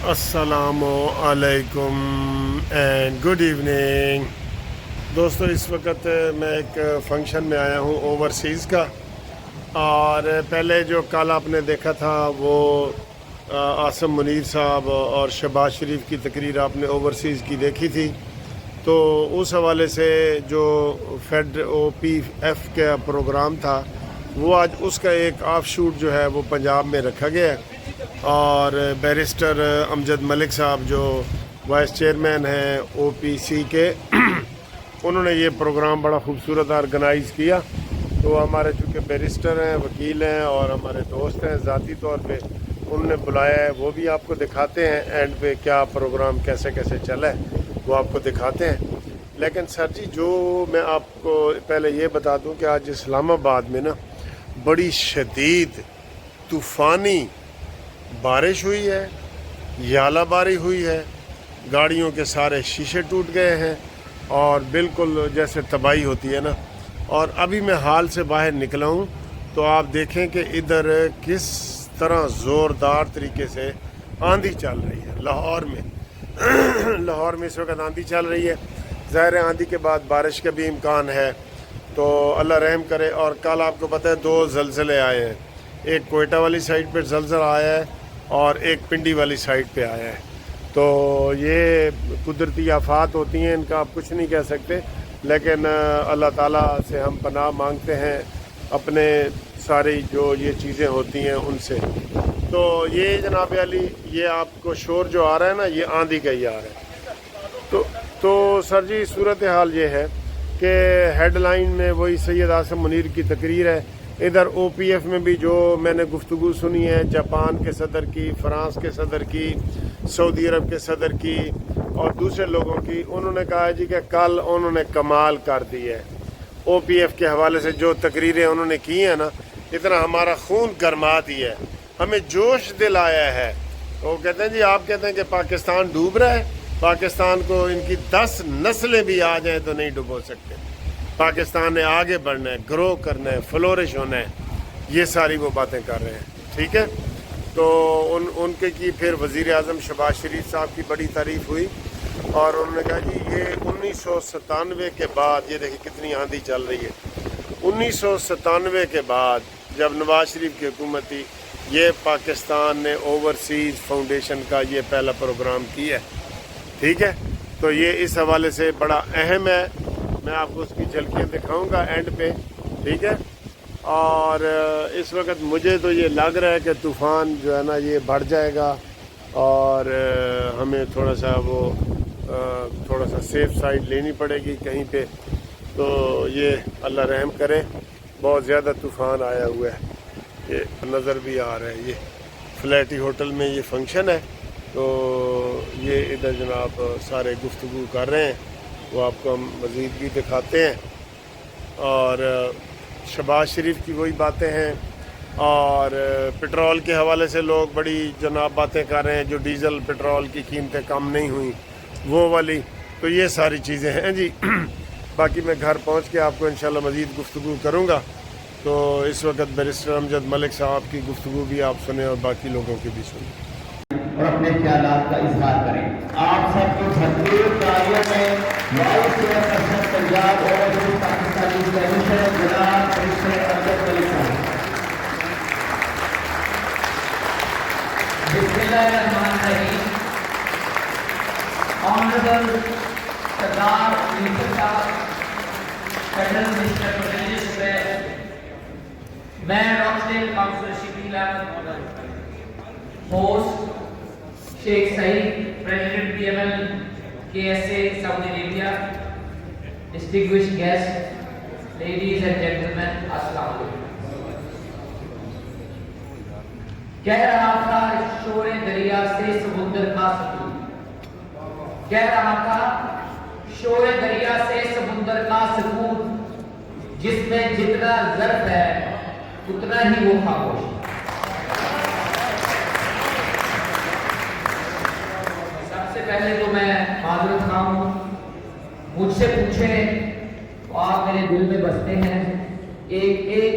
السلام علیکم and good evening دوستو، اس وقت میں ایک فنکشن میں آیا ہوں اوورسیز کا، اور پہلے جو کل آپ نے دیکھا تھا وہ عاصم منیر صاحب اور شہباز شریف کی تقریر آپ نے اوورسیز کی دیکھی تھی، تو اس حوالے سے جو فیڈ او پی ایف کا پروگرام تھا وہ آج اس کا ایک آف شوٹ جو ہے وہ پنجاب میں رکھا گیا ہے، اور بیرسٹر امجد ملک صاحب جو وائس چیئرمین ہیں او پی سی کے انہوں نے یہ پروگرام بڑا خوبصورت آرگنائز کیا۔ تو ہمارے چونکہ بیرسٹر ہیں، وکیل ہیں اور ہمارے دوست ہیں، ذاتی طور پہ انہوں نے بلایا ہے، وہ بھی آپ کو دکھاتے ہیں اینڈ پہ کیا پروگرام کیسے کیسے چلا ہے وہ آپ کو دکھاتے ہیں۔ لیکن سر جی، جو میں آپ کو پہلے یہ بتا دوں کہ آج اسلام آباد میں نا بڑی شدید طوفانی بارش ہوئی ہے، یالہ باری ہوئی ہے، گاڑیوں کے سارے شیشے ٹوٹ گئے ہیں اور بالکل جیسے تباہی ہوتی ہے نا۔ اور ابھی میں حال سے باہر نکلا ہوں تو آپ دیکھیں کہ ادھر کس طرح زوردار طریقے سے آندھی چل رہی ہے لاہور میں لاہور میں اس وقت آندھی چل رہی ہے، ظاہر ہے آندھی کے بعد بارش کا بھی امکان ہے، تو اللہ رحم کرے۔ اور کل آپ کو پتہ ہے 2 زلزلے آئے ہیں، ایک کوئٹہ والی سائڈ پہ زلزلہ آیا ہے اور ایک پنڈی والی سائڈ پہ آیا ہے۔ تو یہ قدرتی آفات ہوتی ہیں، ان کا آپ کچھ نہیں کہہ سکتے، لیکن اللہ تعالیٰ سے ہم پناہ مانگتے ہیں اپنے ساری جو یہ چیزیں ہوتی ہیں ان سے۔ تو یہ جناب علی، یہ آپ کو شور جو آ رہا ہے نا، یہ آندھی کا ہی آ رہا ہے۔ تو سر جی، صورتحال یہ ہے کہ ہیڈ لائن میں وہی سید عاصم منیر کی تقریر ہے، ادھر او پی ایف میں بھی جو میں نے گفتگو سنی ہے جاپان کے صدر کی، فرانس کے صدر کی، سعودی عرب کے صدر کی اور دوسرے لوگوں کی، انہوں نے کہا جی کہ کل انہوں نے کمال کر دی ہے او پی ایف کے حوالے سے، جو تقریریں انہوں نے کی ہیں نا، اتنا ہمارا خون گرما دیا ہے، ہمیں جوش دلایا ہے۔ وہ کہتے ہیں جی، آپ کہتے ہیں کہ پاکستان ڈوب رہا ہے، پاکستان کو ان کی 10 نسلیں بھی آ جائیں تو نہیں ڈبو سکتے، پاکستان نے آگے بڑھنا ہے، گرو کرنا ہے، فلورش ہونا ہے، یہ ساری وہ باتیں کر رہے ہیں، ٹھیک ہے۔ تو ان کے کی پھر وزیر اعظم شہباز شریف صاحب کی بڑی تعریف ہوئی، اور انہوں نے کہا جی یہ 1997 کے بعد، یہ دیکھیں کتنی آندھی چل رہی ہے، 1997 کے بعد جب نواز شریف کی حکومت تھی، یہ پاکستان نے اوورسیز فاؤنڈیشن کا یہ پہلا پروگرام کیا ہے، ٹھیک ہے۔ تو یہ اس حوالے سے بڑا اہم ہے، میں آپ کو اس کی جھلکیاں دکھاؤں گا اینڈ پہ، ٹھیک ہے۔ اور اس وقت مجھے تو یہ لگ رہا ہے کہ طوفان جو ہے نا یہ بڑھ جائے گا، اور ہمیں تھوڑا سا سیف سائڈ لینی پڑے گی کہیں پہ، تو یہ اللہ رحم کرے۔ بہت زیادہ طوفان آیا ہوا ہے، یہ نظر بھی آ رہا ہے، یہ فلیٹی ہوٹل میں یہ فنکشن ہے، تو یہ ادھر جناب سارے گفتگو کر رہے ہیں، وہ آپ کو ہم مزید بھی دکھاتے ہیں۔ اور شہباز شریف کی وہی باتیں ہیں، اور پٹرول کے حوالے سے لوگ بڑی جناب باتیں کر رہے ہیں، جو ڈیزل پٹرول کی قیمتیں کم نہیں ہوئیں وہ والی، تو یہ ساری چیزیں ہیں جی۔ باقی میں گھر پہنچ کے آپ کو انشاءاللہ مزید گفتگو کروں گا، تو اس وقت بیرسٹر امجد ملک صاحب کی گفتگو بھی آپ سنیں اور باقی لوگوں کی بھی سنیں اور اپنے خیالات کا اظہار کریں۔ آپ سب کو بھرپور تالیوں میں vice chairperson Punjab overseas Pakistani commission جناب بیرسٹر امجد ملک صاحب۔ بسم اللہ الرحمن الرحیم۔ آنریبل سردار منیسٹر صاحب، فیڈرل منسٹر پروٹیکشن سے میں Rochdale councillor Shakeel Ahmed, host Sheikh Saeed, president P M L K S A Saudi Arabia, distinguished guest, ladies and gentleman, السلام علیکم۔ کہہ رہا تھا شور دریا سے سمندر کا سکون، کہہ رہا تھا شور دریا سے سمندر کا سکون، جس میں جتنا ظرف ہے اتنا ہی وہ خاموش۔ سب سے پہلے تو میں معذرت خواہ ہوں، مجھ سے پوچھیں تو آپ میرے دل میں بستے ہیں۔ ایک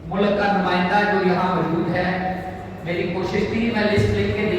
ملک کا نمائندہ جو یہاں موجود ہے، میری کوشش تھی میں لسٹ لکھ کے دے